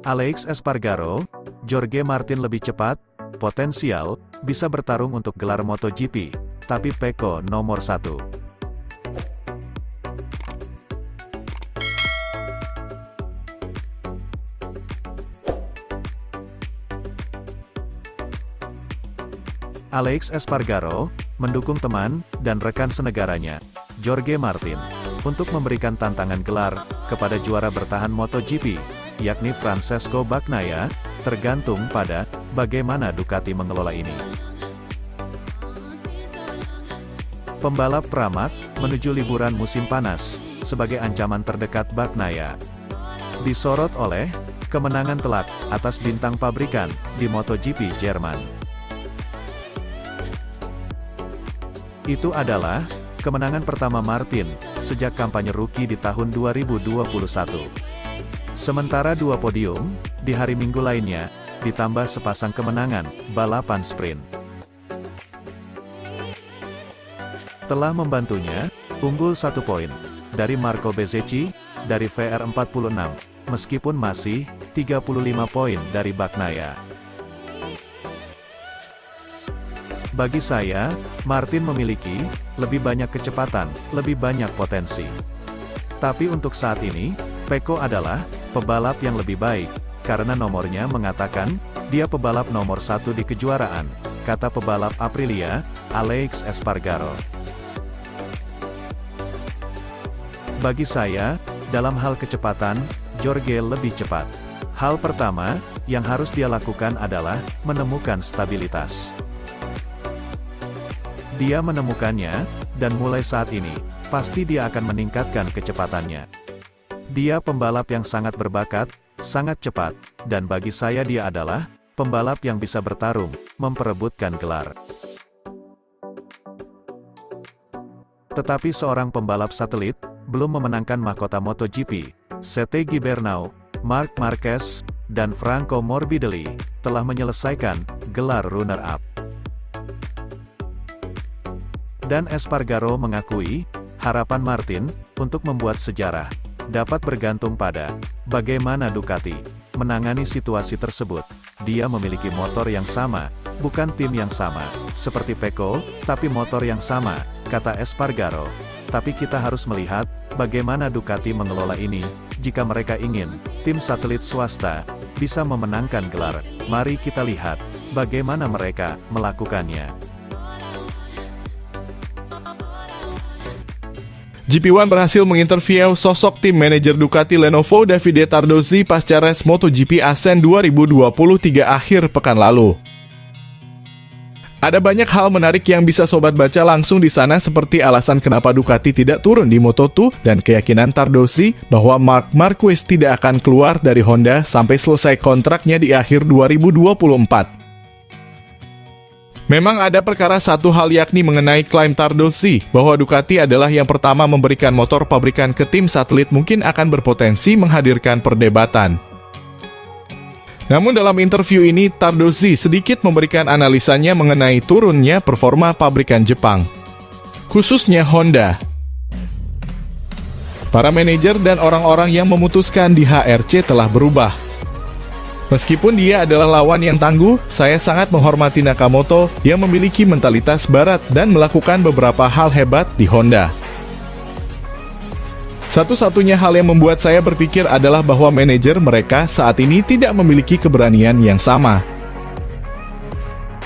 Aleix Espargaro, Jorge Martin lebih cepat, potensial, bisa bertarung untuk gelar MotoGP, tapi Pecco nomor 1. Aleix Espargaro mendukung teman dan rekan senegaranya, Jorge Martin, untuk memberikan tantangan gelar kepada juara bertahan MotoGP, yakni Francesco Bagnaia, tergantung pada bagaimana Ducati mengelola ini. Pembalap Pramac menuju liburan musim panas sebagai ancaman terdekat Bagnaia. Disorot oleh kemenangan telak atas bintang pabrikan di MotoGP Jerman. Itu adalah kemenangan pertama Martin sejak kampanye rookie di tahun 2021. Sementara 2 podium di hari Minggu lainnya, ditambah sepasang kemenangan balapan sprint. Telah membantunya unggul 1 poin dari Marco Bezzecchi dari VR46, meskipun masih 35 poin dari Bagnaia. Bagi saya, Martin memiliki lebih banyak kecepatan, lebih banyak potensi. Tapi untuk saat ini, Pecco adalah pebalap yang lebih baik, karena nomornya mengatakan, dia pebalap nomor 1 di kejuaraan, kata pebalap Aprilia, Aleix Espargaro. Bagi saya, dalam hal kecepatan, Jorge lebih cepat. Hal pertama, yang harus dia lakukan adalah, menemukan stabilitas. Dia menemukannya, dan mulai saat ini, pasti dia akan meningkatkan kecepatannya. Dia pembalap yang sangat berbakat, sangat cepat, dan bagi saya dia adalah pembalap yang bisa bertarung, memperebutkan gelar. Tetapi seorang pembalap satelit, belum memenangkan mahkota MotoGP, Sete Gibernau, Marc Marquez, dan Franco Morbidelli, telah menyelesaikan gelar runner-up. Dan Espargaro mengakui, harapan Martin, untuk membuat sejarah, dapat bergantung pada, bagaimana Ducati, menangani situasi tersebut. Dia memiliki motor yang sama, bukan tim yang sama, seperti Pecco, tapi motor yang sama, kata Espargaro. Tapi kita harus melihat, bagaimana Ducati mengelola ini, jika mereka ingin, tim satelit swasta, bisa memenangkan gelar. Mari kita lihat, bagaimana mereka melakukannya. GP1 berhasil menginterview sosok tim manajer Ducati Lenovo Davide Tardozzi pasca race MotoGP Assen 2023 akhir pekan lalu. Ada banyak hal menarik yang bisa sobat baca langsung di sana, seperti alasan kenapa Ducati tidak turun di Moto2 dan keyakinan Tardozzi bahwa Marc Marquez tidak akan keluar dari Honda sampai selesai kontraknya di akhir 2024. Memang ada perkara satu hal, yakni mengenai klaim Tardozzi bahwa Ducati adalah yang pertama memberikan motor pabrikan ke tim satelit mungkin akan berpotensi menghadirkan perdebatan. Namun dalam interview ini, Tardozzi sedikit memberikan analisanya mengenai turunnya performa pabrikan Jepang, khususnya Honda. Para manajer dan orang-orang yang memutuskan di HRC telah berubah. Meskipun dia adalah lawan yang tangguh, saya sangat menghormati Nakamoto yang memiliki mentalitas barat dan melakukan beberapa hal hebat di Honda. Satu-satunya hal yang membuat saya berpikir adalah bahwa manajer mereka saat ini tidak memiliki keberanian yang sama.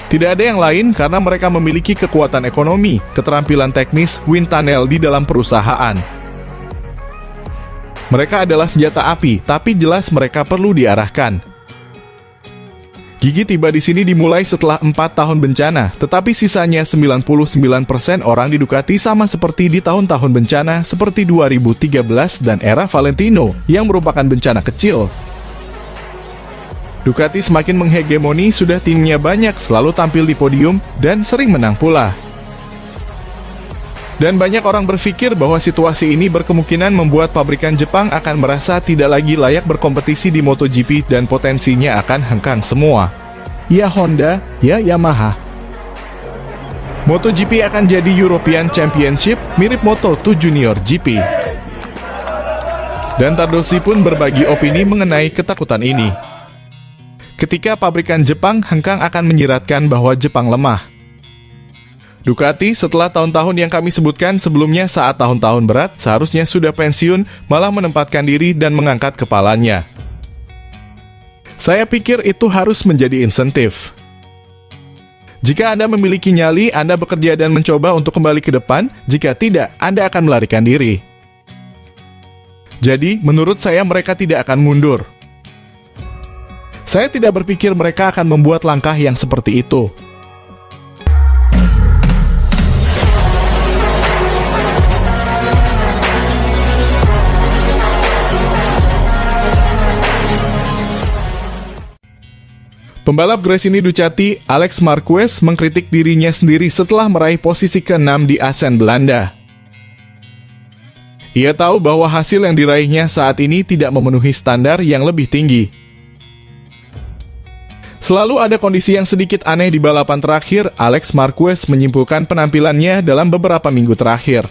Tidak ada yang lain karena mereka memiliki kekuatan ekonomi, keterampilan teknis, wind tunnel di dalam perusahaan. Mereka adalah senjata api, tapi jelas mereka perlu diarahkan. Gigi tiba di sini dimulai setelah 4 tahun bencana, tetapi sisanya 99% orang di Ducati sama seperti di tahun-tahun bencana seperti 2013 dan era Valentino, yang merupakan bencana kecil. Ducati semakin menghegemoni, sudah timnya banyak, selalu tampil di podium, dan sering menang pula. Dan banyak orang berpikir bahwa situasi ini berkemungkinan membuat pabrikan Jepang akan merasa tidak lagi layak berkompetisi di MotoGP dan potensinya akan hengkang semua. Ya Honda, ya Yamaha. MotoGP akan jadi European Championship, mirip Moto2 Junior GP. Dan Tardozzi pun berbagi opini mengenai ketakutan ini. ketika pabrikan Jepang hengkang akan menyiratkan bahwa Jepang lemah. Ducati setelah tahun-tahun yang kami sebutkan sebelumnya saat tahun-tahun berat seharusnya sudah pensiun, malah menempatkan diri dan mengangkat kepalanya. Saya pikir itu harus menjadi insentif. Jika Anda memiliki nyali, Anda bekerja dan mencoba untuk kembali ke depan. Jika tidak, Anda akan melarikan diri. Jadi, menurut saya mereka tidak akan mundur. Saya tidak berpikir mereka akan membuat langkah yang seperti itu. Pembalap Gresini Ducati, Alex Marquez, mengkritik dirinya sendiri setelah meraih posisi ke-6 di Assen Belanda. Ia tahu bahwa hasil yang diraihnya saat ini tidak memenuhi standar yang lebih tinggi. Selalu ada kondisi yang sedikit aneh di balapan terakhir, Alex Marquez menyimpulkan penampilannya dalam beberapa minggu terakhir.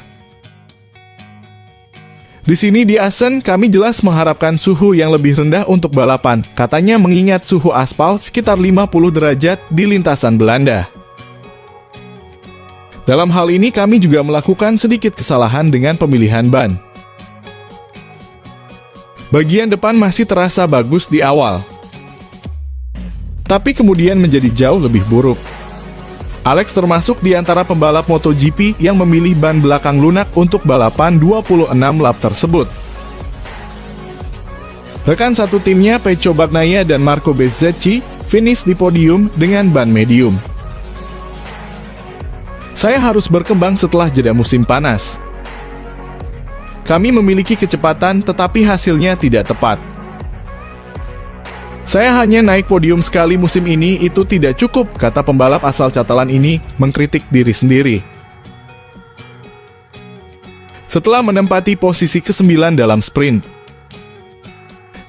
Di sini di Assen, kami jelas mengharapkan suhu yang lebih rendah untuk balapan, katanya mengingat suhu aspal sekitar 50 derajat di lintasan Belanda. Dalam hal ini kami juga melakukan sedikit kesalahan dengan pemilihan ban. Bagian depan masih terasa bagus di awal, tapi kemudian menjadi jauh lebih buruk. Alex termasuk di antara pembalap MotoGP yang memilih ban belakang lunak untuk balapan 26 lap tersebut. Rekan satu timnya, Pecco Bagnaia dan Marco Bezzecchi, finish di podium dengan ban medium. Saya harus berkembang setelah jeda musim panas. Kami memiliki kecepatan tetapi hasilnya tidak tepat. Saya hanya naik podium sekali musim ini, itu tidak cukup, kata pembalap asal Catalan ini mengkritik diri sendiri. Setelah menempati posisi ke-9 dalam sprint,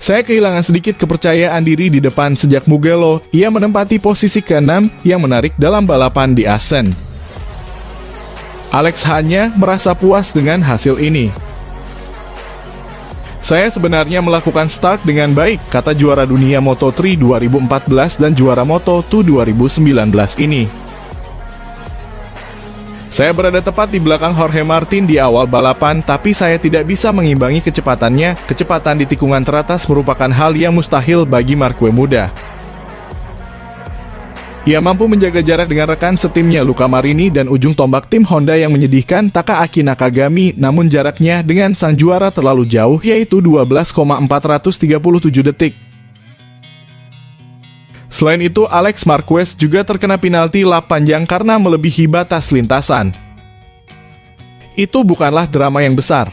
saya kehilangan sedikit kepercayaan diri di depan sejak Mugello. Ia menempati posisi ke-6 yang menarik dalam balapan di Assen. Alex hanya merasa puas dengan hasil ini. Saya sebenarnya melakukan start dengan baik, kata juara dunia Moto3 2014 dan juara Moto2 2019 ini. Saya berada tepat di belakang Jorge Martin di awal balapan, tapi saya tidak bisa mengimbangi kecepatannya. Kecepatan di tikungan teratas merupakan hal yang mustahil bagi Marquez muda. Ia mampu menjaga jarak dengan rekan setimnya Luca Marini dan ujung tombak tim Honda yang menyedihkan Takaaki Nakagami, namun jaraknya dengan sang juara terlalu jauh, yaitu 12,437 detik. Selain itu, Alex Marquez juga terkena penalti lap panjang karena melebihi batas lintasan. Itu bukanlah drama yang besar.